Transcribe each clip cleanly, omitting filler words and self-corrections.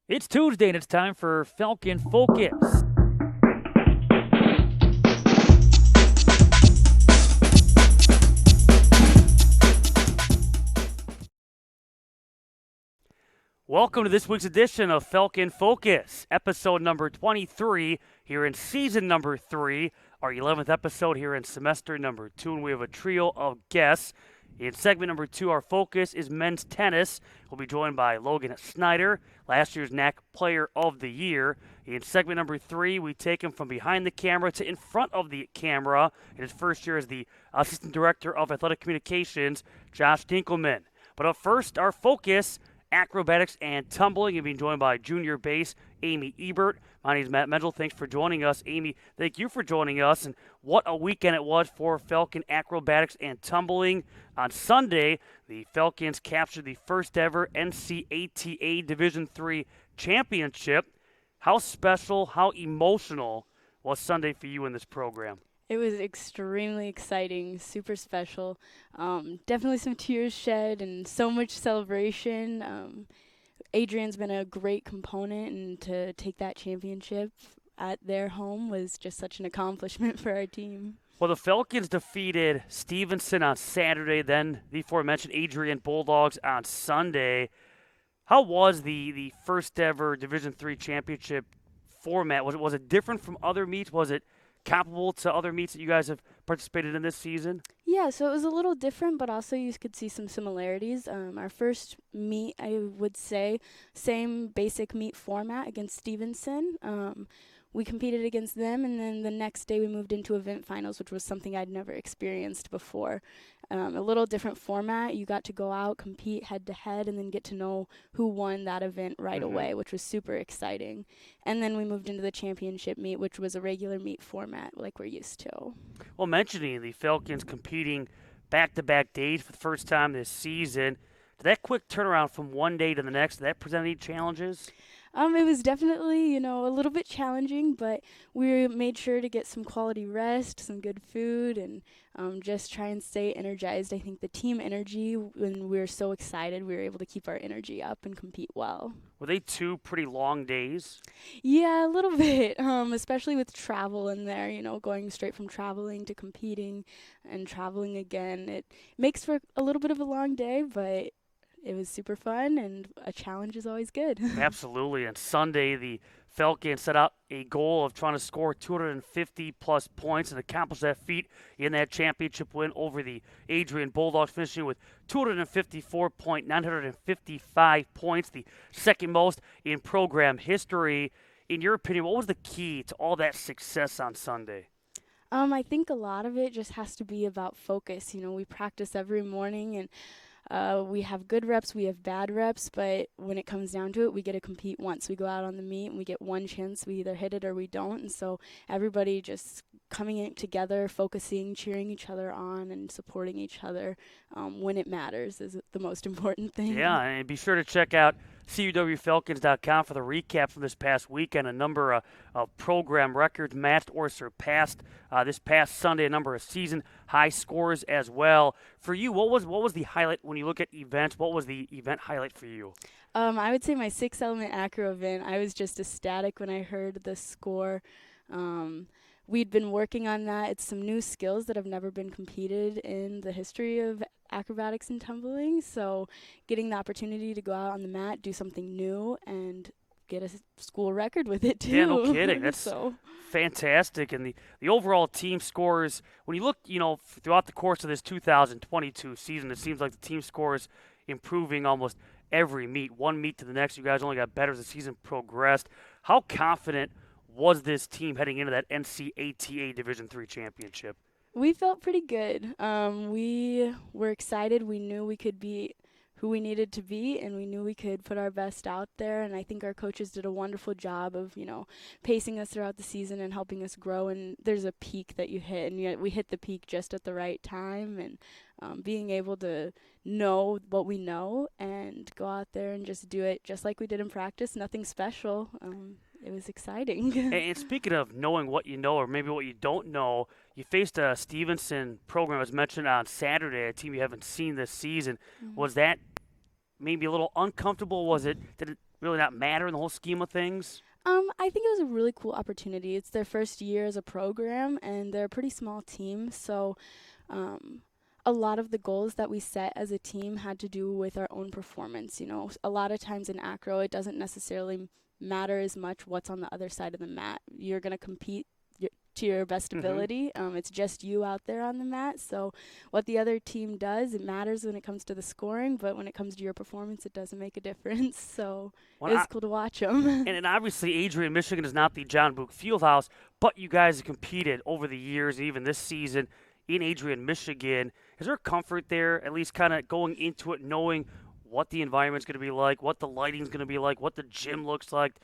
It's Tuesday and it's time for Falcon Focus. Welcome to this week's edition of Falcon Focus, episode number 23 here in season number 3, our 11th episode here in semester number 2, and we have a trio of guests. In segment number 2, our focus is men's tennis. We'll be joined by Logan Snyder, last year's NAC Player of the Year. In segment number 3, we take him from behind the camera to in front of the camera in his first year as the Assistant Director of Athletic Communications, Josh Dinkelman. But up first, our focus, acrobatics and tumbling. You're being joined by junior bass Amy Ebert. My name is Matt Menzel. Thanks for joining us. Amy, thank you for joining us. And what a weekend it was for Falcon acrobatics and tumbling. On Sunday, the Falcons captured the first ever NCATA Division III championship. How special, how emotional was Sunday for you in this program? It was extremely exciting, super special. Definitely some tears shed and so much celebration. Adrian's been a great component, and to take that championship at their home was just such an accomplishment for our team. Well, the Falcons defeated Stevenson on Saturday, then the aforementioned Adrian Bulldogs on Sunday. How was the first ever Division III championship format? Was it different from other meets? Was it comparable to other meets that you guys have participated in this season? Yeah, so it was a little different, but also you could see some similarities. Our first meet, I would say, same basic meet format against Stevenson. We competed against them, and then the next day we moved into event finals, which was something I'd never experienced before. A little different format. You got to go out, compete head to head, and then get to know who won that event right away, which was super exciting. And then we moved into the championship meet, which was a regular meet format like we're used to. Well, mentioning the Falcons competing back-to-back days for the first time this season, did that quick turnaround from one day to the next, did that present any challenges? It was definitely, a little bit challenging, but we made sure to get some quality rest, some good food, and just try and stay energized. I think the team energy, when we were so excited, we were able to keep our energy up and compete well. Were they two pretty long days? Yeah, a little bit, especially with travel in there, going straight from traveling to competing and traveling again. It makes for a little bit of a long day, but it was super fun, and a challenge is always good. Absolutely. And Sunday, the Falcons set out a goal of trying to score 250 plus points and accomplish that feat in that championship win over the Adrian Bulldogs, finishing with 254.955 points, the second most in program history. In your opinion, what was the key to all that success on Sunday? I think a lot of it just has to be about focus. We practice every morning, and we have good reps, we have bad reps, but when it comes down to it, we get to compete once. We go out on the meet and we get one chance. We either hit it or we don't. And so everybody just coming in together, focusing, cheering each other on, and supporting each other when it matters is the most important thing. Yeah, and be sure to check out CUWFalcons.com for the recap from this past weekend. A number of program records matched or surpassed this past Sunday. A number of season high scores as well. For you, what was the highlight when you look at events? What was the event highlight for you? I would say my 6 element acro event. I was just ecstatic when I heard the score. We'd been working on that. It's some new skills that have never been competed in the history of acrobatics and tumbling. So getting the opportunity to go out on the mat, do something new, and get a school record with it too. Yeah, no kidding. That's fantastic. And the overall team scores, when you look, throughout the course of this 2022 season, it seems like the team scores improving almost every meet. One meet to the next, you guys only got better as the season progressed. How confident was this team heading into that NCATA Division III championship? We felt pretty good. We were excited. We knew we could be who we needed to be, and we knew we could put our best out there. And I think our coaches did a wonderful job of, pacing us throughout the season and helping us grow. And there's a peak that you hit, and yet we hit the peak just at the right time. And being able to know what we know and go out there and just do it just like we did in practice, nothing special. It was exciting. And speaking of knowing what you know or maybe what you don't know, you faced a Stevenson program, as mentioned on Saturday, a team you haven't seen this season. Was that maybe a little uncomfortable? Did it really not matter in the whole scheme of things? I think it was a really cool opportunity. It's their first year as a program, and they're a pretty small team. So, um, a lot of the goals that we set as a team had to do with our own performance. You know, a lot of times in acro, it doesn't necessarily matter as much what's on the other side of the mat. You're going to compete to your best ability. It's just you out there on the mat. So what the other team does, it matters when it comes to the scoring, but when it comes to your performance, it doesn't make a difference. So Well, it was cool to watch them. and obviously, Adrian, Michigan is not the John Book Fieldhouse, but you guys have competed over the years, and even this season in Adrian, Michigan. Is there comfort there, at least kind of going into it, knowing what the environment's going to be like, what the lighting's going to be like, what the gym looks like?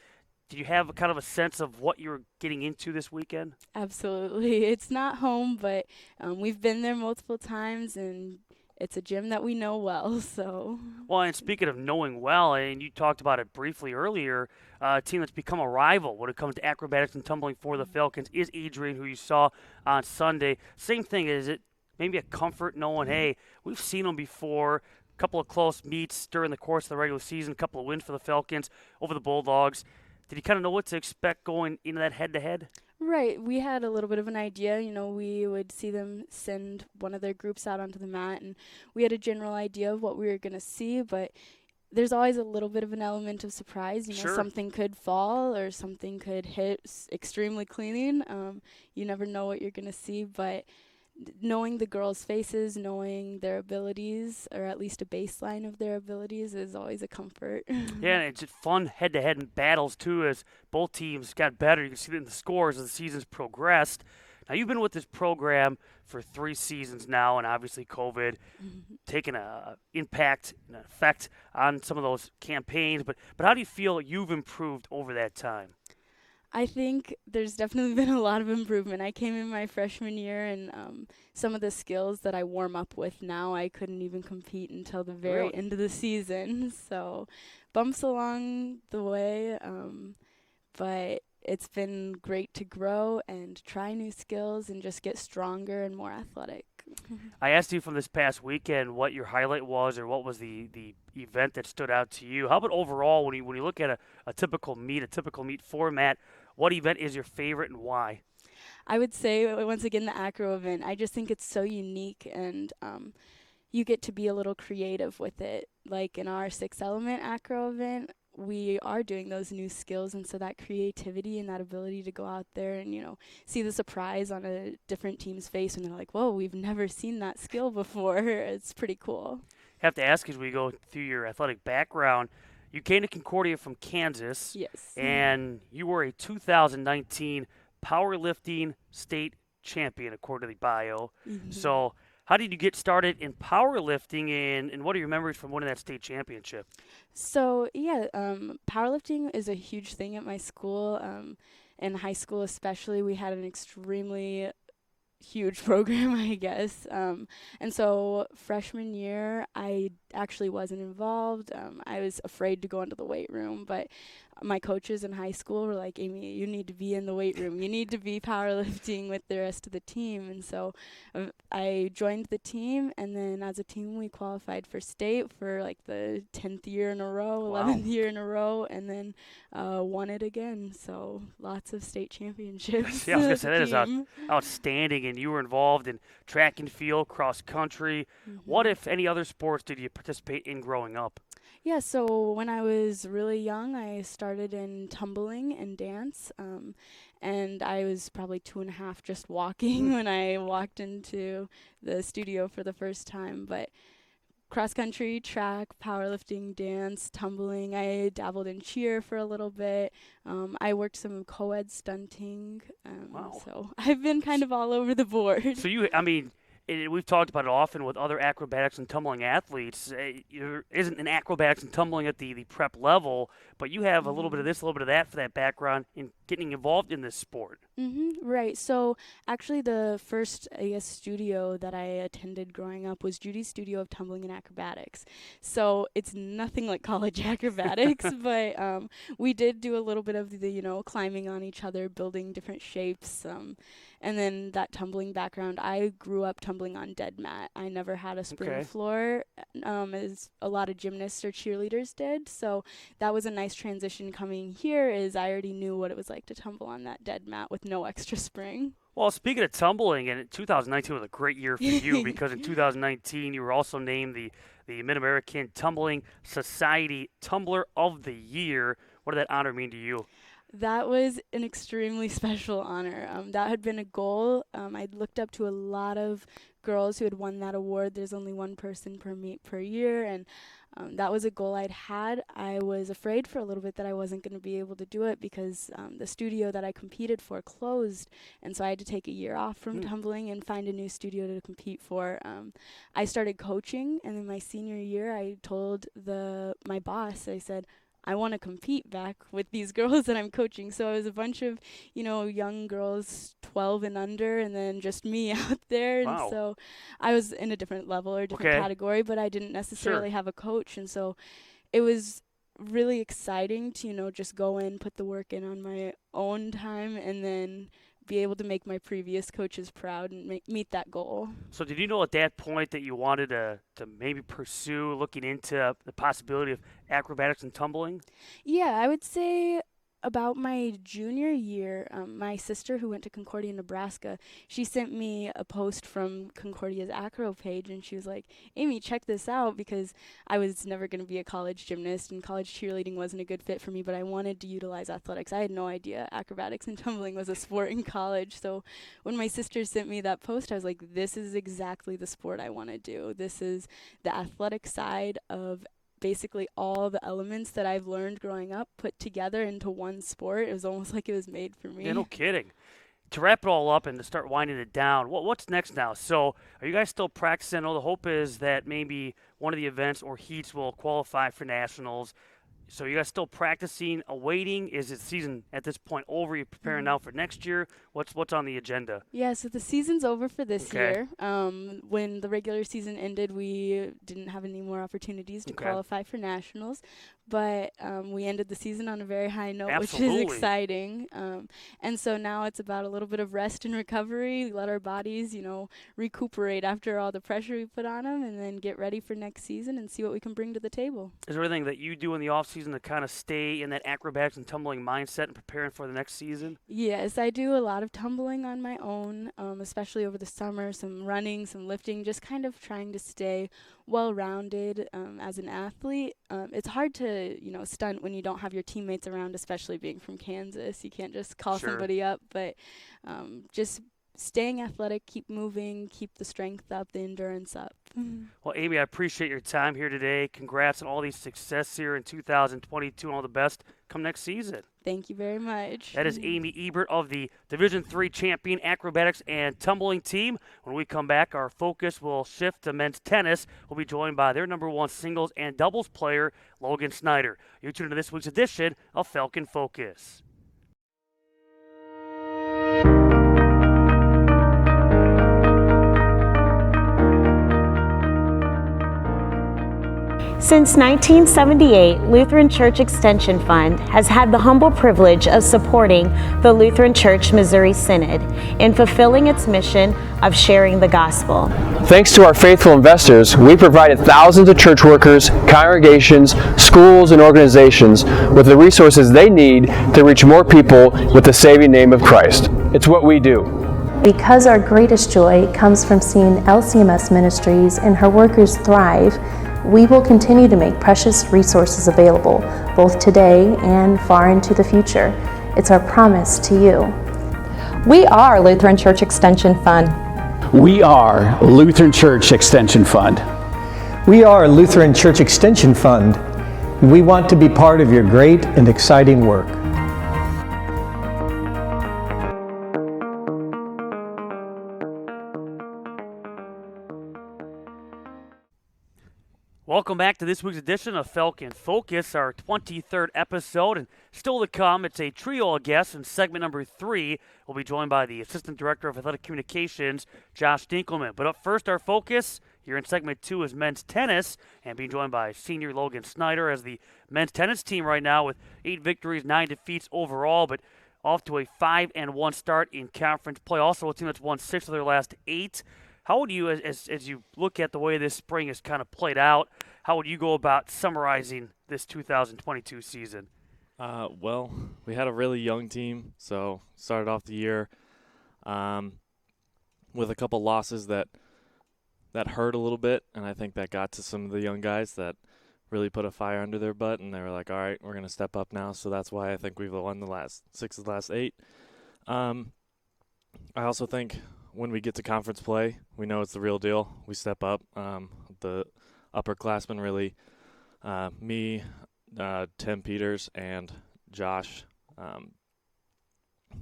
Do you have kind of a sense of what you're getting into this weekend? Absolutely. It's not home, but we've been there multiple times, and it's a gym that we know well. So Well, and speaking of knowing well, and you talked about it briefly earlier, a team that's become a rival when it comes to acrobatics and tumbling for the Falcons is Adrian, who you saw on Sunday. Same thing, is it maybe a comfort knowing, hey, we've seen them before, a couple of close meets during the course of the regular season, a couple of wins for the Falcons over the Bulldogs. Did you kind of know what to expect going into that head-to-head? right, we had a little bit of an idea. You know, we would see them send one of their groups out onto the mat, and we had a general idea of what we were going to see, but there's always a little bit of an element of surprise. You know, Sure. something could fall or something could hit extremely clean. You never know what you're going to see, but knowing the girls' faces, knowing their abilities, or at least a baseline of their abilities, is always a comfort. Yeah, and it's just fun head-to-head battles, too, as both teams got better. You can see that in the scores as the season's progressed. Now, you've been with this program for 3 seasons now, and obviously COVID taking an impact and an effect on some of those campaigns. But how do you feel you've improved over that time? I think there's definitely been a lot of improvement. I came in my freshman year, and some of the skills that I warm up with now, I couldn't even compete until the very Really? end of the season. So bumps along the way, but it's been great to grow and try new skills and just get stronger and more athletic. I asked you from this past weekend what your highlight was or what was the event that stood out to you. How about overall, when you look at a typical meet format, what event is your favorite and why? I would say, once again, the acro event. I just think it's so unique, and you get to be a little creative with it. Like in our six element acro event, we are doing those new skills, and so that creativity and that ability to go out there and, you know, see the surprise on a different team's face when they're like, whoa, we've never seen that skill before. It's pretty cool. Have to ask as we go through your athletic background. You came to Concordia from Kansas, Yes. and you were a 2019 powerlifting state champion, according to the bio. So, how did you get started in powerlifting, and what are your memories from winning that state championship? So yeah, powerlifting is a huge thing at my school. In high school, especially, we had an extremely huge program, I guess. And so freshman year, I actually wasn't involved. I was afraid to go into the weight room, but my coaches in high school were like, Amy, you need to be in the weight room. You need to be powerlifting with the rest of the team. And so I joined the team, and then as a team, we qualified for state for like the 10th year in a row, 11th year in a row, and then won it again. So lots of state championships. Yeah, I was gonna as say a that is team. outstanding, and you were involved in track and field, cross country. What, if any, other sports did you participate in growing up? Yeah, so when I was really young, I started in tumbling and dance, and I was probably 2.5 just walking when I walked into the studio for the first time. But cross country, track, powerlifting, dance, tumbling. I dabbled in cheer for a little bit. I worked some co-ed stunting. Wow. So I've been kind of all over the board. So I mean, we've talked about it often with other acrobatics and tumbling athletes. There isn't an acrobatics and tumbling at the prep level, but you have a little bit of this, a little bit of that for that background in getting involved in this sport. Right. So actually, the first, I guess, studio that I attended growing up was Judy's Studio of Tumbling and Acrobatics. So it's nothing like college acrobatics, but we did do a little bit of the, you know, climbing on each other, building different shapes, and then that tumbling background. I grew up tumbling tumbling on dead mat. I never had a spring Okay. floor, as a lot of gymnasts or cheerleaders did. So that was a nice transition coming here, is I already knew what it was like to tumble on that dead mat with no extra spring. Well, speaking of tumbling, and 2019 was a great year for you because in 2019 you were also named the Mid-American Tumbling Society Tumbler of the Year. What did that honor mean to you? That was an extremely special honor. That had been a goal. I'd looked up to a lot of girls who had won that award. There's only one person per meet per year, and that was a goal I'd had. I was afraid for a little bit that I wasn't going to be able to do it because the studio that I competed for closed, and so I had to take a year off from tumbling and find a new studio to compete for. I started coaching, and in my senior year, I told my boss, I said, I want to compete back with these girls that I'm coaching. So it was a bunch of, young girls 12 and under, and then just me out there. And Wow. so I was in a different level or different Okay. category, but I didn't necessarily have a coach. And so it was really exciting to, just go in, put the work in on my own time, and then be able to make my previous coaches proud and meet that goal. So did you know at that point that you wanted to maybe pursue looking into the possibility of acrobatics and tumbling? Yeah, I would say about my junior year, my sister who went to Concordia, Nebraska, she sent me a post from Concordia's acro page, and she was like, Amy, check this out, because I was never going to be a college gymnast, and college cheerleading wasn't a good fit for me, but I wanted to utilize athletics. I had no idea acrobatics and tumbling was a sport in college, so when my sister sent me that post, I was like, this is exactly the sport I want to do. This is the athletic side of basically all the elements that I've learned growing up put together into one sport. It was almost like it was made for me. Yeah, no kidding. To wrap it all up and to start winding it down, what's next now? So are you guys still practicing? Oh, the hope is that maybe one of the events or heats will qualify for nationals. So you guys still practicing, awaiting? Is it season at this point over? You preparing now for next year? What's on the agenda? Yeah, so the season's over for this Okay. year. When the regular season ended, we didn't have any more opportunities to Okay. qualify for nationals, but we ended the season on a very high note, Absolutely. which is exciting. And so now it's about a little bit of rest and recovery, let our bodies, recuperate after all the pressure we put on them, and then get ready for next season and see what we can bring to the table. Is there anything that you do in the off season to kind of stay in that acrobatics and tumbling mindset and preparing for the next season? Yes, I do a lot of tumbling on my own, especially over the summer, some running, some lifting, just kind of trying to stay well-rounded as an athlete. It's hard to, stunt when you don't have your teammates around, especially being from Kansas. You can't just call Sure. somebody up, but just staying athletic, keep moving, keep the strength up, the endurance up. Well, Amy, I appreciate your time here today. Congrats on all these success here in 2022 and all the best come next season. Thank you very much. That is Amy Ebert of the Division III champion acrobatics and tumbling team. When we come back, our focus will shift to men's tennis. We'll be joined by their number one singles and doubles player, Logan Snyder. You're tuned to this week's edition of Falcon Focus. Since 1978, Lutheran Church Extension Fund has had the humble privilege of supporting the Lutheran Church Missouri Synod in fulfilling its mission of sharing the gospel. Thanks to our faithful investors, we provided thousands of church workers, congregations, schools, and organizations with the resources they need to reach more people with the saving name of Christ. It's what we do. Because our greatest joy comes from seeing LCMS Ministries and her workers thrive, we will continue to make precious resources available, both today and far into the future. It's our promise to you. We are Lutheran Church Extension Fund. We are Lutheran Church Extension Fund. We are Lutheran Church Extension Fund. We want to be part of your great and exciting work. Welcome back to this week's edition of Falcon Focus, our 23rd episode, and still to come, it's a trio of guests in segment number 3. We'll be joined by the Assistant Director of Athletic Communications, Josh Dinkelman. But up first, our focus here in segment 2 is men's tennis, and being joined by senior Logan Snyder as the men's tennis team right now with 8 victories, 9 defeats overall, but off to a 5-1 start in conference play. Also a team that's won 6 of their last 8. How would you, as you look at the way this spring has kind of played out, how would you go about summarizing this 2022 season? Well, we had a really young team, so started off the year with a couple losses that hurt a little bit, and I think that got to some of the young guys that really put a fire under their butt, and they were like, all right, we're going to step up now. So that's why I think we've won the last 6 of the last 8. I also think when we get to conference play, we know it's the real deal. We step up. The upperclassmen really, me, Tim Peters, and Josh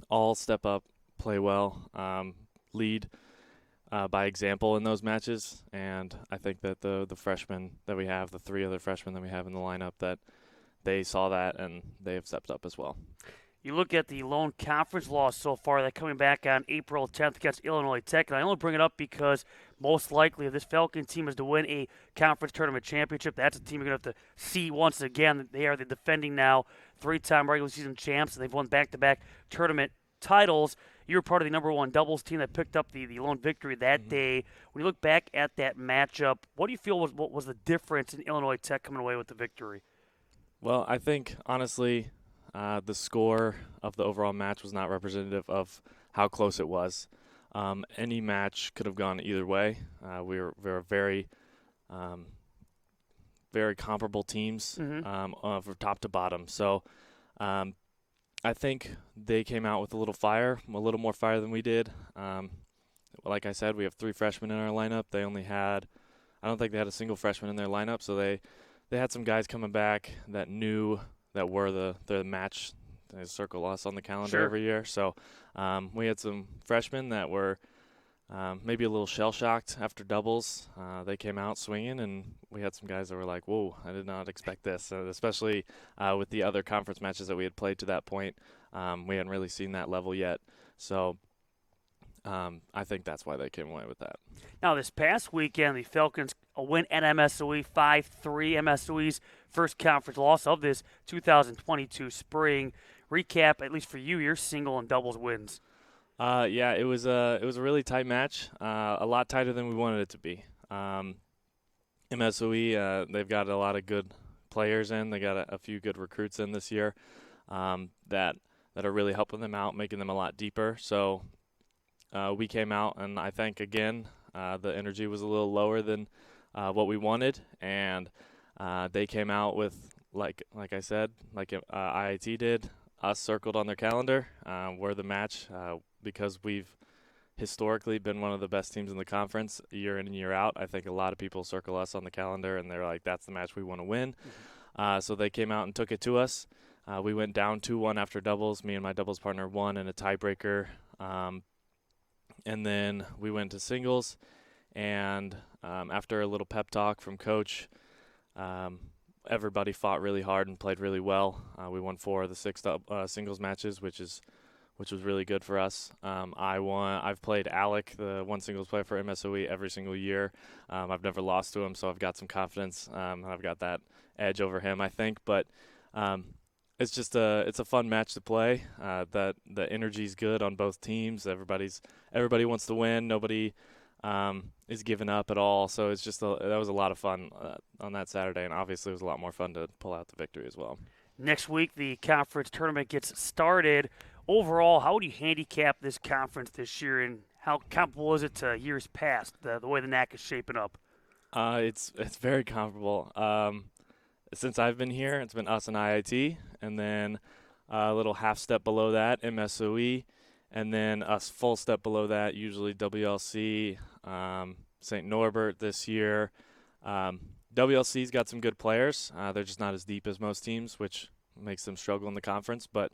all step up, play well, lead by example in those matches. And I think that the freshmen that we have, the 3 other freshmen that we have in the lineup, that they saw that and they have stepped up as well. You look at the lone conference loss so far, that coming back on April 10th against Illinois Tech, and I only bring it up because most likely if this Falcon team is to win a conference tournament championship, that's a team you're going to have to see once again. They are the defending now 3-time regular season champs, and they've won back-to-back tournament titles. You were part of the number 1 doubles team that picked up the lone victory that day. When you look back at that matchup, what do you feel was the difference in Illinois Tech coming away with the victory? Well, I think, honestly, the score of the overall match was not representative of how close it was. Any match could have gone either way. We were very, very comparable teams from top to bottom. So I think they came out with a little more fire than we did. Like I said, we have 3 freshmen in our lineup. I don't think they had a single freshman in their lineup, so they had some guys coming back that knew that were the match. They circle us on the calendar every year. So we had some freshmen that were maybe a little shell-shocked after doubles. They came out swinging, and we had some guys that were like, whoa, I did not expect this, especially with the other conference matches that we had played to that point. We hadn't really seen that level yet. So I think that's why they came away with that. Now, this past weekend, the Falcons win at MSOE 5-3, MSOE's first conference loss of this 2022 spring. Recap, at least for you, your single and doubles wins. Yeah, it was a really tight match, a lot tighter than we wanted it to be. MSOE, they've got a lot of good players in. They got a few good recruits in this year that are really helping them out, making them a lot deeper. So we came out, and I think, again, the energy was a little lower than what we wanted, and they came out with, like I said, like IIT did, us circled on their calendar. We're the match because we've historically been one of the best teams in the conference year in and year out. I think a lot of people circle us on the calendar, and they're like, that's the match we want to win. So they came out and took it to us. We went down 2-1 after doubles. Me and my doubles partner won in a tiebreaker. And then we went to singles, and after a little pep talk from Coach, everybody fought really hard and played really well. We won 4 of the 6 singles matches, which was really good for us. I won. I've played Alec, the one singles player for MSOE, every single year. I've never lost to him, so I've got some confidence. I've got that edge over him, I think. But it's just it's a fun match to play. That the energy's good on both teams. Everybody wants to win. Nobody is giving up at all. So it's just that was a lot of fun on that Saturday, and obviously it was a lot more fun to pull out the victory as well. Next week, the conference tournament gets started. Overall, how would you handicap this conference this year, and how comparable is it to years past, the way the NAC is shaping up? It's very comparable. Since I've been here, it's been us and IIT, and then a little half step below that, MSOE, and then us full step below that, usually WLC, St. Norbert this year. WLC's got some good players. They're just not as deep as most teams, which makes them struggle in the conference. But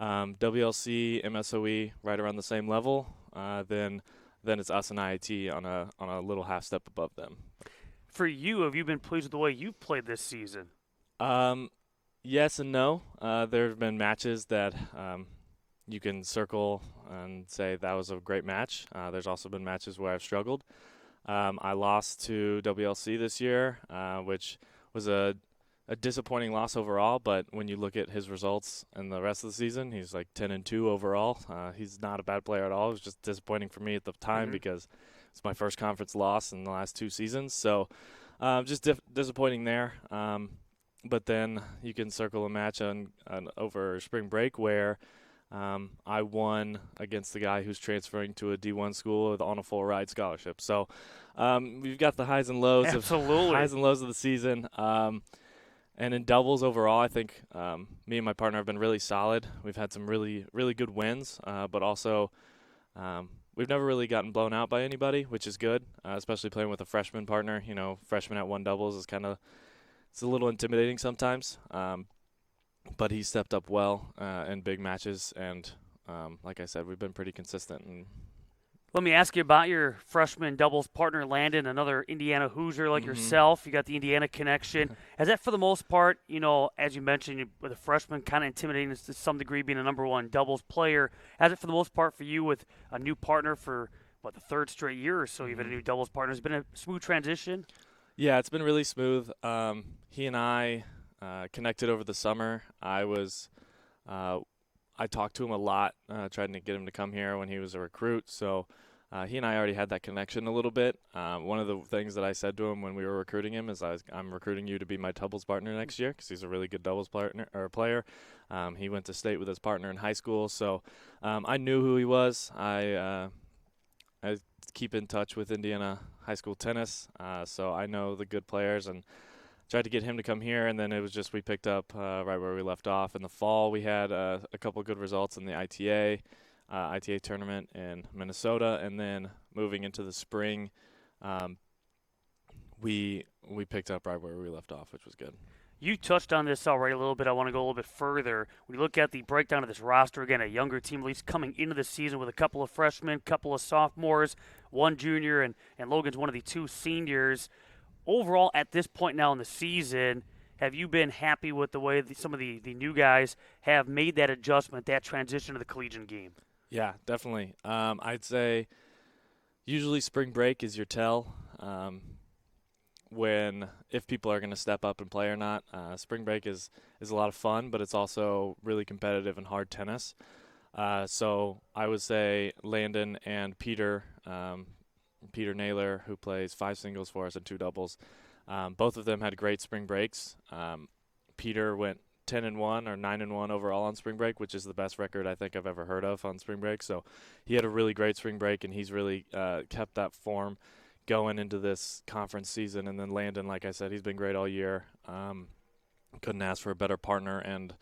WLC, MSOE, right around the same level. Then it's us and IIT on a little half step above them. For you, have you been pleased with the way you've played this season? Yes and no. There have been matches that you can circle and say that was a great match. There's also been matches where I've struggled. I lost to WLC this year, which was a disappointing loss overall, but when you look at his results in the rest of the season, he's like 10-2 overall. He's not a bad player at all. It was just disappointing for me at the time because it's my first conference loss in the last 2 seasons. So just disappointing there. But then you can circle a match on over spring break where I won against the guy who's transferring to a D1 school on a full ride scholarship. So we've got the highs and lows of the season. And in doubles overall, I think me and my partner have been really solid. We've had some really, really good wins, but also we've never really gotten blown out by anybody, which is good, especially playing with a freshman partner. You know, freshman at 1 doubles is it's a little intimidating sometimes. But he stepped up well in big matches, and like I said, we've been pretty consistent. And let me ask you about your freshman doubles partner, Landon, another Indiana Hoosier like yourself. You got the Indiana connection. Has that, for the most part, you know, as you mentioned, with a freshman kind of intimidating to some degree, being a number 1 doubles player, has it, for the most part, for you with a new partner for, the 3rd straight year or so you've had a new doubles partner? Has it been a smooth transition? Yeah, it's been really smooth. He and I connected over the summer. I talked to him a lot, trying to get him to come here when he was a recruit. So he and I already had that connection a little bit. One of the things that I said to him when we were recruiting him is I'm recruiting you to be my doubles partner next year because he's a really good doubles player. He went to state with his partner in high school. So I knew who he was. I keep in touch with Indiana high school tennis, so I know the good players and tried to get him to come here, and then it was just we picked up right where we left off. In the fall, we had a couple good results in the ITA tournament in Minnesota, and then moving into the spring, we picked up right where we left off, which was good. You touched on this already a little bit. I want to go a little bit further. When you look at the breakdown of this roster, again, a younger team, at least coming into the season with a couple of freshmen, couple of sophomores, 1 junior, and Logan's one of the 2 seniors. Overall, at this point now in the season, have you been happy with the way some of the new guys have made that adjustment, that transition to the collegiate game? Yeah, definitely. I'd say usually spring break is your tell if people are going to step up and play or not. Spring break is a lot of fun, but it's also really competitive and hard tennis. So I would say Landon and Peter Naylor, who plays 5 singles for us and 2 doubles, both of them had great spring breaks. Peter went 10-1 or 9-1 overall on spring break, which is the best record I think I've ever heard of on spring break. So he had a really great spring break, and he's really kept that form going into this conference season. And then Landon, like I said, he's been great all year. Couldn't ask for a better partner and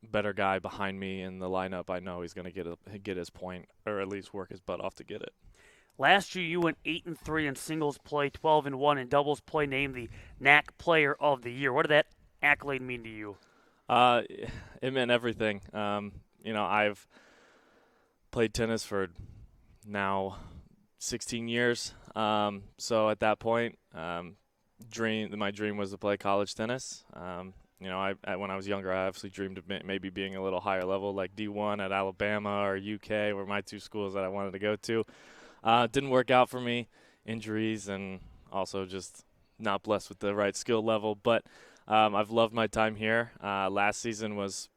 better guy behind me in the lineup. I know he's going to get his point, or at least work his butt off to get it. Last year, you went 8-3 in singles play, 12-1 in doubles play, named the NAC Player of the Year. What did that accolade mean to you? It meant everything. I've played tennis for now 16 years. So at that point, my dream was to play college tennis. When I was younger, I obviously dreamed of maybe being a little higher level, like D1 at Alabama or UK, were my 2 schools that I wanted to go to. Didn't work out for me, injuries, and also just not blessed with the right skill level. But I've loved my time here. Last season was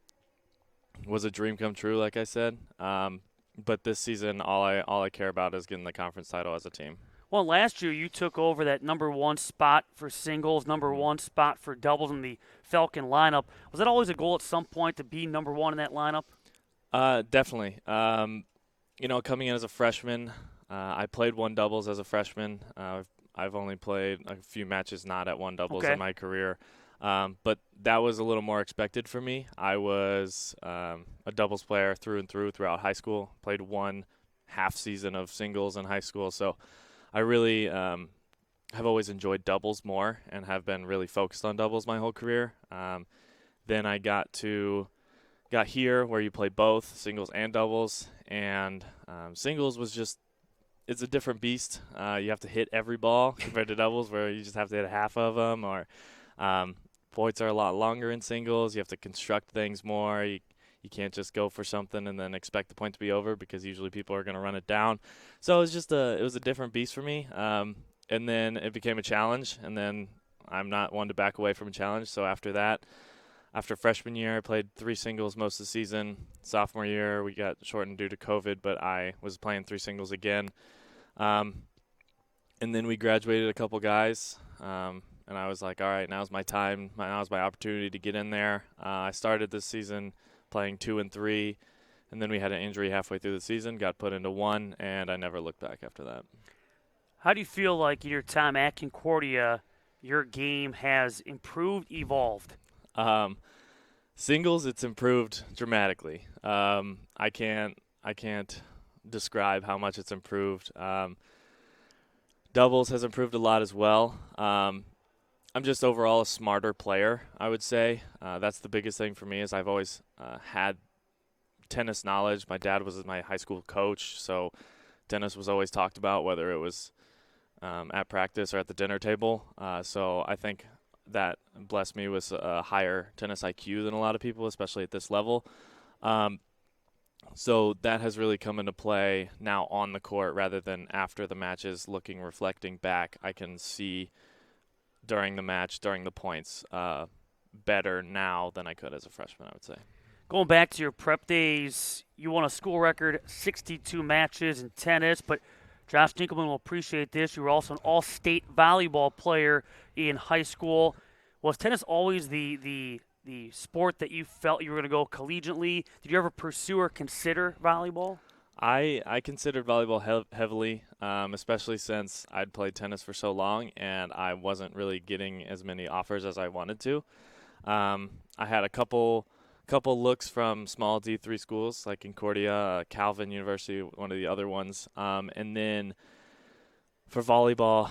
a dream come true, like I said. But this season, all I care about is getting the conference title as a team. Well, last year you took over that number 1 spot for singles, number 1 spot for doubles in the Falcon lineup. Was that always a goal at some point to be number 1 in that lineup? Definitely. Coming in as a freshman, I played 1 doubles as a freshman. I've only played a few matches not at 1 doubles in my career. But that was a little more expected for me. I was a doubles player through and throughout high school. Played 1 half season of singles in high school. So I really have always enjoyed doubles more and have been really focused on doubles my whole career. Then I got here where you play both singles and doubles. And singles was just, it's a different beast. You have to hit every ball compared to doubles where you just have to hit half of them, or points are a lot longer in singles. You have to construct things more. You can't just go for something and then expect the point to be over because usually people are going to run it down. So it was a different beast for me. And then it became a challenge, and then I'm not one to back away from a challenge. So after freshman year, I played 3 singles most of the season. Sophomore year, we got shortened due to COVID, but I was playing 3 singles again. And then we graduated a couple guys, and I was like, all right, now's my time. Now's my opportunity to get in there. I started this season playing 2 and 3, and then we had an injury halfway through the season, got put into 1, and I never looked back after that. How do you feel like in your time at Concordia, your game has improved, evolved? Singles, it's improved dramatically. I can't describe how much it's improved. Doubles has improved a lot as well. I'm just overall a smarter player, I would say. That's the biggest thing for me is I've always had tennis knowledge. My dad was my high school coach, so tennis was always talked about, whether it was at practice or at the dinner table. So I think that blessed me with a higher tennis IQ than a lot of people, especially at this level. So that has really come into play now on the court rather than after the matches, reflecting back. I can see during the match, during the points, better now than I could as a freshman, I would say. Going back to your prep days, you won a school record 62 matches in tennis, but Josh Dinkelman will appreciate this. You were also an all-state volleyball player in high school. Was tennis always the sport that you felt you were going to go collegiately? Did you ever pursue or consider volleyball? I considered volleyball heavily, especially since I'd played tennis for so long and I wasn't really getting as many offers as I wanted to. I had a couple looks from small D3 schools like Concordia, Calvin University, one of the other ones. And then for volleyball,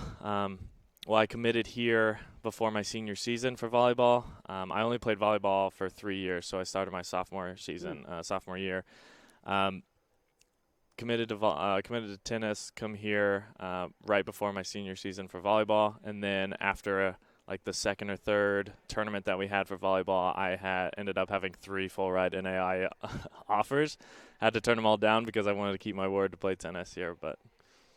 I committed here before my senior season for volleyball. I only played volleyball for 3 years, so I started my sophomore year. Committed to tennis, come here right before my senior season for volleyball, and then after the second or third tournament that we had for volleyball, I ended up having 3 full ride NAI offers. Had to turn them all down because I wanted to keep my word to play tennis here. But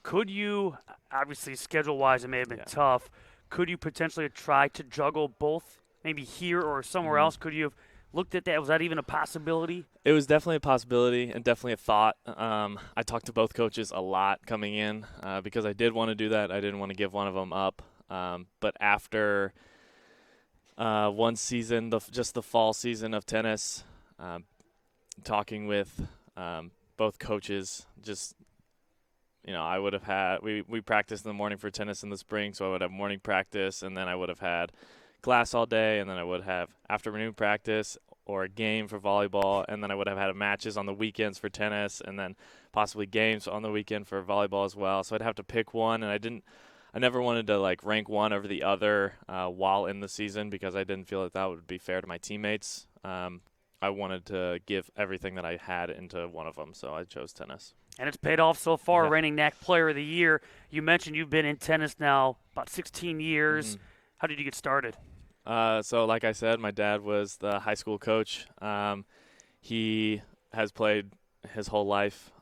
could you, obviously schedule-wise, it may have been tough. Could you potentially try to juggle both, maybe here or somewhere else? Could you have looked at that? Was that even a possibility? It was definitely a possibility and definitely a thought. I talked to both coaches a lot coming in because I did want to do that. I didn't want to give one of them up. But after one season, just the fall season of tennis, talking with both coaches, I would have had we practiced in the morning for tennis in the spring, so I would have morning practice, and then I would have had class all day, and then I would have afternoon practice or a game for volleyball, and then I would have had matches on the weekends for tennis, and then possibly games on the weekend for volleyball as well. So I'd have to pick one, and I never wanted to rank one over the other while in the season because I didn't feel that would be fair to my teammates. I wanted to give everything that I had into one of them, so I chose tennis. And it's paid off so far, reigning NAC Player of the Year. You mentioned you've been in tennis now about 16 years. Mm-hmm. How did you get started? So like I said, my dad was the high school coach. He has played his whole life.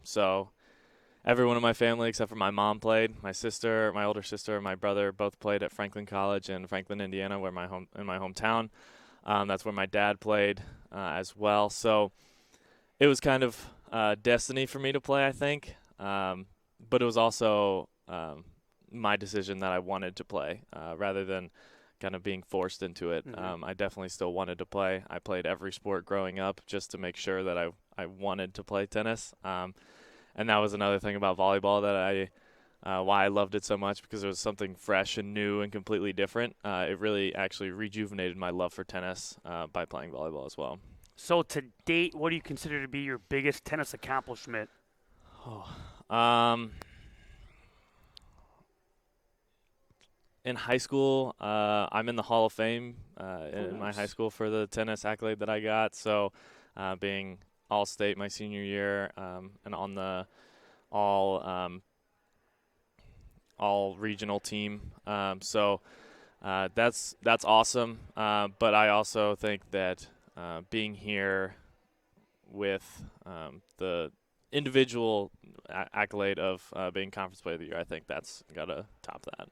So everyone in my family except for my mom played. My sister, my older sister, and my brother both played at Franklin College in Franklin, Indiana, in my hometown. That's where my dad played as well. So it was kind of destiny for me to play, I think. But it was also my decision that I wanted to play rather than kind of being forced into it. Mm-hmm. I definitely still wanted to play. I played every sport growing up just to make sure that I wanted to play tennis. And that was another thing about volleyball that why I loved it so much, because it was something fresh and new and completely different. It really actually rejuvenated my love for tennis by playing volleyball as well. So to date, what do you consider to be your biggest tennis accomplishment? In high school, I'm in the Hall of Fame in my high school for the tennis accolade that I got. So being all-state my senior year and on the all-regional team. So that's awesome. But I also think that being here with the individual accolade of being Conference Player of the Year, I think that's got to top that.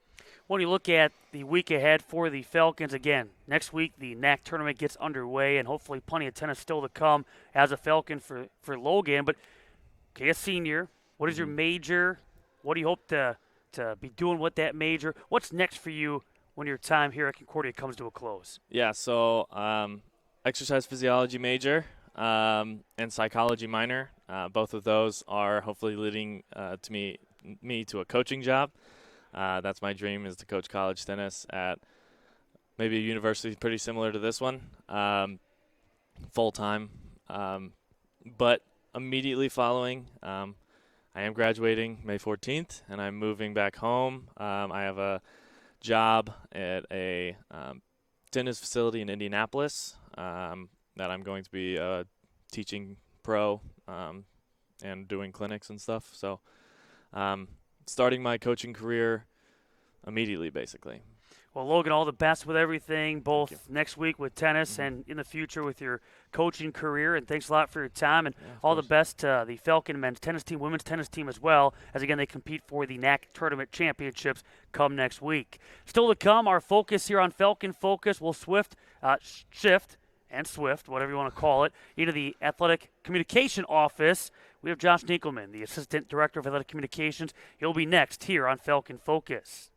When you look at the week ahead for the Falcons, again, next week the NAC tournament gets underway, and hopefully plenty of tennis still to come as a Falcon for Logan. But, okay, a senior, what is your major? What do you hope to be doing with that major? What's next for you when your time here at Concordia comes to a close? Yeah, so exercise physiology major and psychology minor. Both of those are hopefully leading to me to a coaching job. That's my dream, is to coach college tennis at maybe a university pretty similar to this one, full-time. But immediately following, I am graduating May 14th, and I'm moving back home. I have a job at a tennis facility in Indianapolis that I'm going to be teaching pro and doing clinics and stuff. So starting my coaching career immediately, basically. Well, Logan, all the best with everything, both next week with tennis and in the future with your coaching career. And thanks a lot for your time. And all the best to the Falcon men's tennis team, women's tennis team as well, as again they compete for the NAC Tournament Championships come next week. Still to come, our focus here on Falcon Focus will shift, whatever you want to call it, into the Athletic Communication Office. We have Josh Dinkelman, the Assistant Director of Athletic Communications. He'll be next here on Falcon Focus.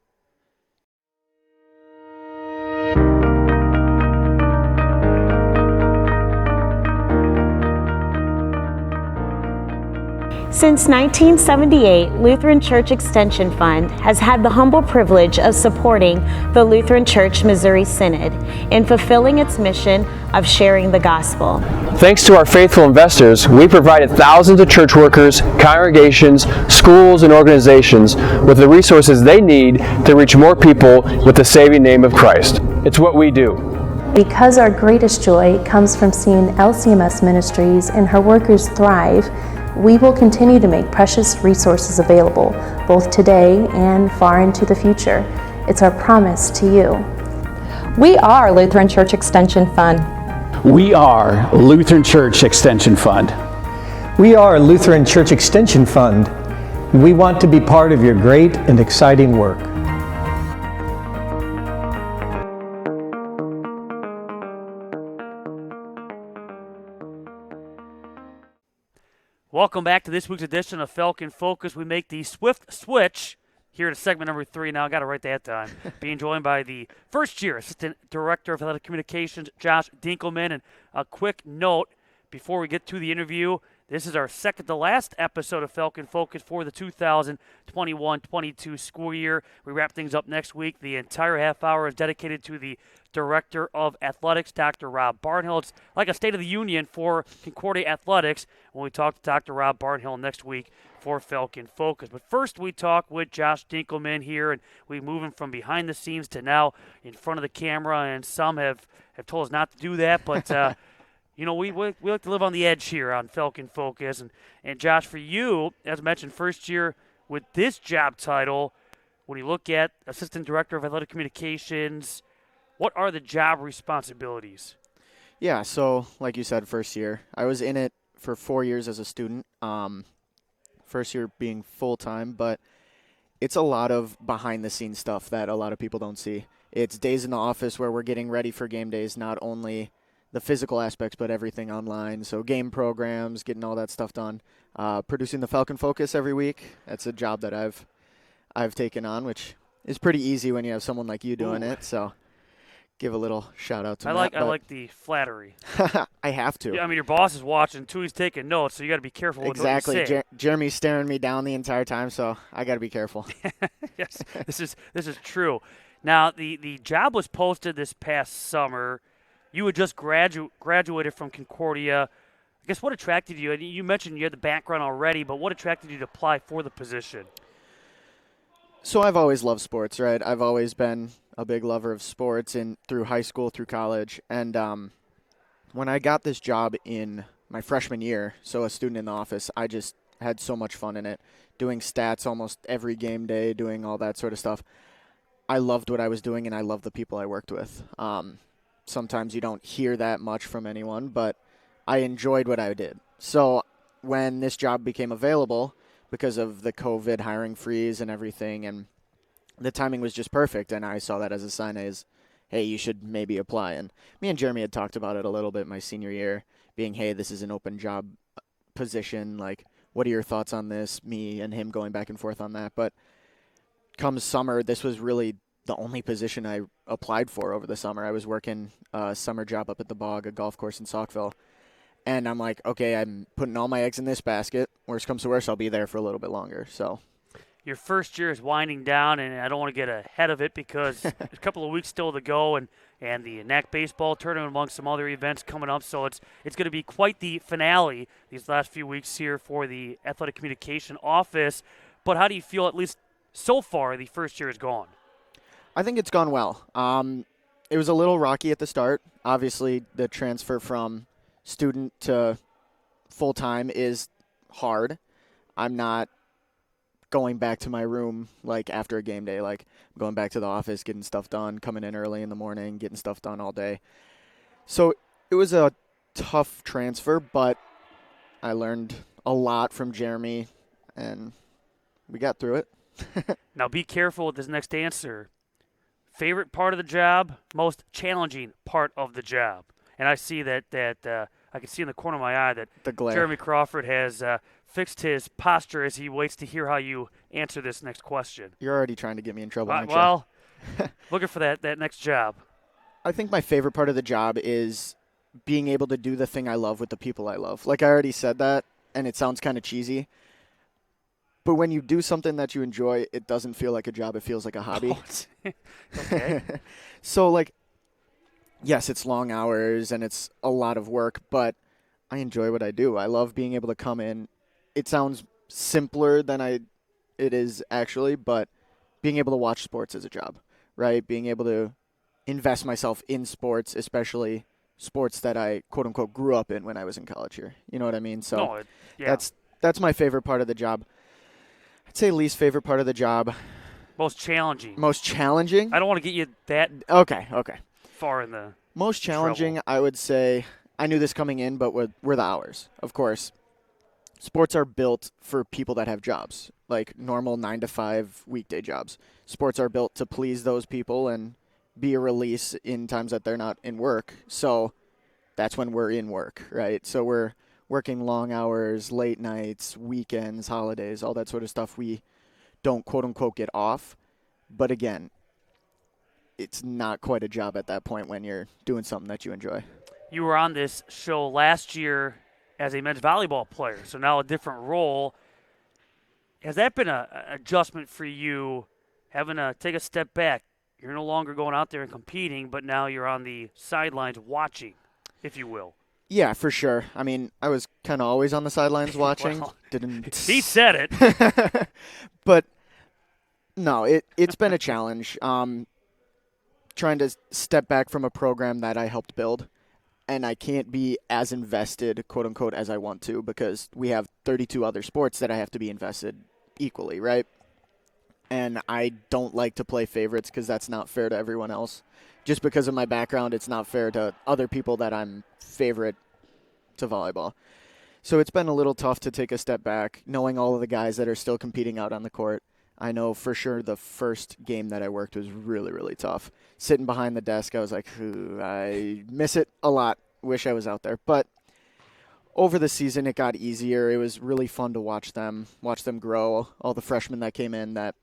Since 1978, Lutheran Church Extension Fund has had the humble privilege of supporting the Lutheran Church Missouri Synod in fulfilling its mission of sharing the gospel. Thanks to our faithful investors, we provided thousands of church workers, congregations, schools, and organizations with the resources they need to reach more people with the saving name of Christ. It's what we do. Because our greatest joy comes from seeing LCMS Ministries and her workers thrive, we will continue to make precious resources available, both today and far into the future. It's our promise to you. We are Lutheran Church Extension Fund. We are Lutheran Church Extension Fund. We are Lutheran Church Extension Fund. We want to be part of your great and exciting work. Welcome back to this week's edition of Falcon Focus. We make the swift switch here to segment number 3. Now I got it right that time. Being joined by the first-year Assistant Director of Athletic Communications, Josh Dinkelman. And a quick note before we get to the interview, this is our second to last episode of Falcon Focus for the 2021-22 school year. We wrap things up next week. The entire half hour is dedicated to the Director of Athletics, Dr. Rob Barnhill. It's like a State of the Union for Concordia Athletics when we talk to Dr. Rob Barnhill next week for Falcon Focus. But first we talk with Josh Dinkelman here, and we move him from behind the scenes to now in front of the camera, and some have told us not to do that, but you know, we like to live on the edge here on Falcon Focus. And Josh, for you, as mentioned, first year with this job title, when you look at Assistant Director of Athletic Communications, what are the job responsibilities? Yeah, so like you said, first year. I was in it for 4 years as a student, first year being full-time, but it's a lot of behind-the-scenes stuff that a lot of people don't see. It's days in the office where we're getting ready for game days, not only the physical aspects, but everything online. So game programs, getting all that stuff done. Producing the Falcon Focus every week. That's a job that I've taken on, which is pretty easy when you have someone like you doing it. So give a little shout out to Matt. I like the flattery. I have to. Yeah, I mean, your boss is watching too. He's taking notes, so you got to be careful with what you say. Jeremy's staring me down the entire time, so I got to be careful. Yes, this is true. Now, the job was posted this past summer. You had just graduated from Concordia. I guess what attracted you? You mentioned you had the background already, but what attracted you to apply for the position? So I've always loved sports, right? I've always been a big lover of sports through high school, through college. And when I got this job in my freshman year, so a student in the office, I just had so much fun in it, doing stats almost every game day, doing all that sort of stuff. I loved what I was doing, and I loved the people I worked with. Sometimes you don't hear that much from anyone, but I enjoyed what I did. So when this job became available, because of the COVID hiring freeze and everything, and the timing was just perfect, and I saw that as a sign as, hey, you should maybe apply. And me and Jeremy had talked about it a little bit my senior year, being, hey, this is an open job position, like, what are your thoughts on this? Me and him going back and forth on that. But come summer, this was really the only position I applied for over the summer. I was working a summer job up at the Bog, a golf course in Saukville. And I'm like, okay, I'm putting all my eggs in this basket. Worst comes to worst, I'll be there for a little bit longer. So Your first year is winding down, and I don't want to get ahead of it because there's a couple of weeks still to go, and the NAC baseball tournament among some other events coming up. So it's going to be quite the finale these last few weeks here for the athletic communication office. But how do you feel, at least so far, the first year has gone? I think it's gone well. It was a little rocky at the start. Obviously, the transfer from student to full-time is hard. I'm not going back to my room like after a game day. Like, I'm going back to the office, getting stuff done, coming in early in the morning, getting stuff done all day. So it was a tough transfer, but I learned a lot from Jeremy, and we got through it. Now be careful with this next answer. Favorite part of the job, most challenging part of the job. And I see that I can see in the corner of my eye that The glare. Jeremy Crawford has fixed his posture as he waits to hear how you answer this next question. You're already trying to get me in trouble, aren't you? Well, looking for that next job. I think my favorite part of the job is being able to do the thing I love with the people I love. Like, I already said that, and it sounds kind of cheesy. But when you do something that you enjoy, it doesn't feel like a job. It feels like a hobby. Okay. So, like, yes, it's long hours and it's a lot of work, but I enjoy what I do. I love being able to come in. It sounds simpler than it is actually, but being able to watch sports is a job, right? Being able to invest myself in sports, especially sports that I, quote-unquote, grew up in when I was in college here. You know what I mean? So that's my favorite part of the job. I'd say least favorite part of the job. Most challenging. Most challenging? I don't want to get you that Okay. far in the Most challenging, trouble. I would say, I knew this coming in, but were the hours. Of course, sports are built for people that have jobs, like normal 9-to-5 weekday jobs. Sports are built to please those people and be a release in times that they're not in work. So that's when we're in work, right? So we're working long hours, late nights, weekends, holidays, all that sort of stuff. We don't, quote-unquote, get off. But again, it's not quite a job at that point when you're doing something that you enjoy. You were on this show last year as a men's volleyball player, so now a different role. Has that been an adjustment for you, having to take a step back? You're no longer going out there and competing, but now you're on the sidelines watching, if you will. Yeah, for sure. I mean, I was kind of always on the sidelines watching. Well, Didn't he said it. But no, it's been a challenge. Trying to step back from a program that I helped build, and I can't be as invested, quote unquote, as I want to, because we have 32 other sports that I have to be invested equally, right? And I don't like to play favorites because that's not fair to everyone else. Just because of my background, it's not fair to other people that I'm favorite to volleyball. So it's been a little tough to take a step back, knowing all of the guys that are still competing out on the court. I know for sure the first game that I worked was really, really tough. Sitting behind the desk, I was like, I miss it a lot. Wish I was out there. But over the season, it got easier. It was really fun to watch them grow. All the freshmen that came in that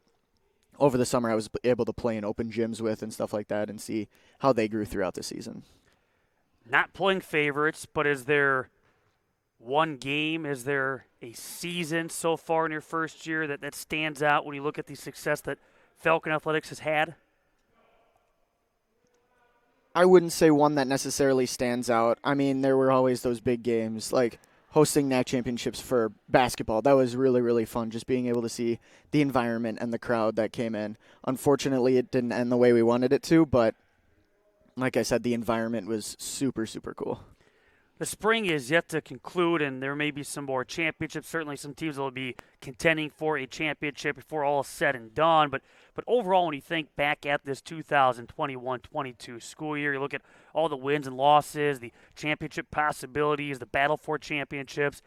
over the summer I was able to play in open gyms with and stuff like that and see how they grew throughout the season. Not playing favorites, but is there one game, is there a season so far in your first year that stands out when you look at the success that Falcon Athletics has had? I wouldn't say one that necessarily stands out. I mean, there were always those big games, like hosting NAC championships for basketball. That was really, really fun, just being able to see the environment and the crowd that came in. Unfortunately, it didn't end the way we wanted it to, but like I said, the environment was super, super cool. The spring is yet to conclude, and there may be some more championships. Certainly some teams will be contending for a championship before all is said and done. But overall, when you think back at this 2021-22 school year, you look at all the wins and losses, the championship possibilities, the battle for championships.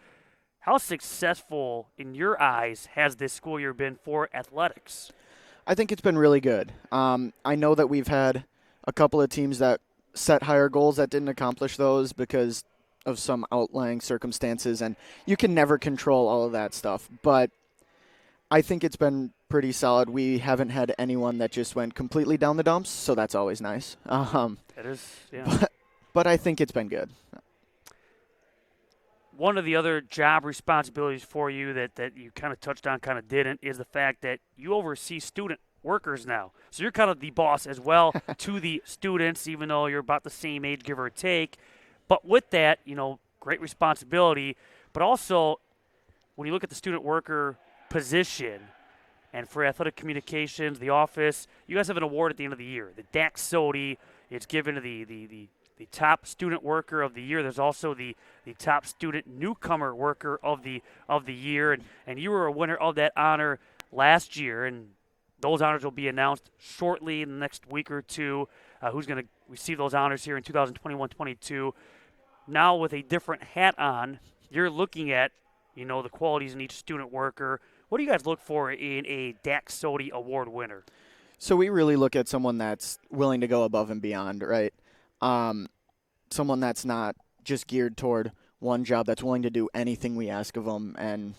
How successful, in your eyes, has this school year been for athletics? I think it's been really good. I know that we've had a couple of teams that set higher goals that didn't accomplish those because of some outlying circumstances, and you can never control all of that stuff. But I think it's been pretty solid. We haven't had anyone that just went completely down the dumps, so that's always nice. It is, yeah. But I think it's been good. One of the other job responsibilities for you that you kind of touched on, kind of didn't, is the fact that you oversee student workers now. So you're kind of the boss as well to the students, even though you're about the same age, give or take. But with that, great responsibility. But also, when you look at the student worker position, and for athletic communications, the office, you guys have an award at the end of the year. The Dax Sodi, it's given to the top student worker of the year. There's also the top student newcomer worker of the year, and you were a winner of that honor last year, and those honors will be announced shortly in the next week or two. Who's going to receive those honors here in 2021-22? Now with a different hat on, you're looking at the qualities in each student worker. What do you guys look for in a Dax Sodi award winner? So we really look at someone that's willing to go above and beyond, right? Someone that's not just geared toward one job, that's willing to do anything we ask of them and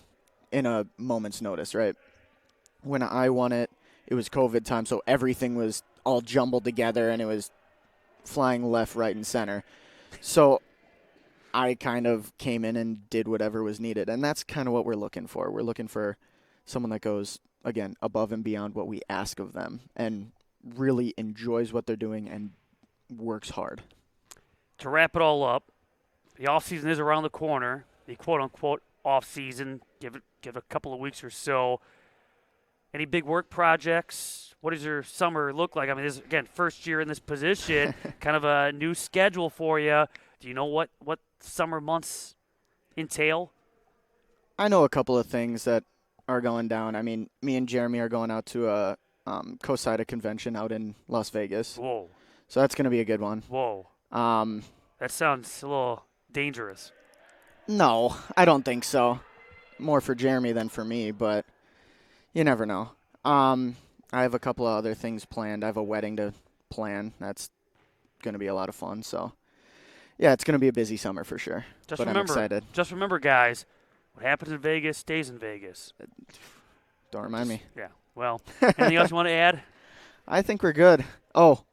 in a moment's notice, right? When I won it, it was COVID time, so everything was all jumbled together and it was flying left, right, and center. So I kind of came in and did whatever was needed, and that's kind of what we're looking for. We're looking for someone that goes, again, above and beyond what we ask of them and really enjoys what they're doing and works hard. To wrap it all up, the offseason is around the corner, the quote-unquote offseason. Give it a couple of weeks or so. Any big work projects? What does your summer look like? I mean, this is, again, first year in this position, kind of a new schedule for you. Do you know what summer months entail? I know a couple of things that are going down. I mean, me and Jeremy are going out to a COSIDA convention out in Las Vegas. Whoa. So that's going to be a good one. Whoa. That sounds a little dangerous. No, I don't think so. More for Jeremy than for me, but you never know. I have a couple of other things planned. I have a wedding to plan. That's going to be a lot of fun. So, yeah, it's going to be a busy summer for sure. I'm excited. Just remember, guys, what happens in Vegas stays in Vegas. Don't remind me. Yeah. Well, anything else you want to add? I think we're good. Oh,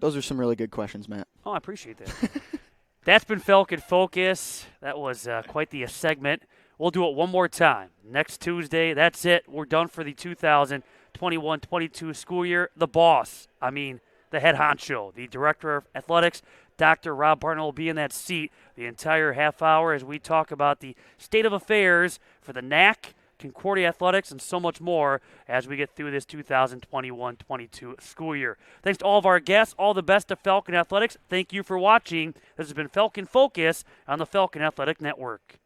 those are some really good questions, Matt. Oh, I appreciate that. That's been Falcon Focus. That was quite the segment. We'll do it one more time. Next Tuesday, that's it. We're done for the 2021-22 school year. The boss, the head honcho, the director of athletics, Dr. Rob Barton will be in that seat the entire half hour as we talk about the state of affairs for the NAC, Concordia Athletics, and so much more as we get through this 2021-22 school year. Thanks to all of our guests. All the best to Falcon Athletics. Thank you for watching. This has been Falcon Focus on the Falcon Athletic Network.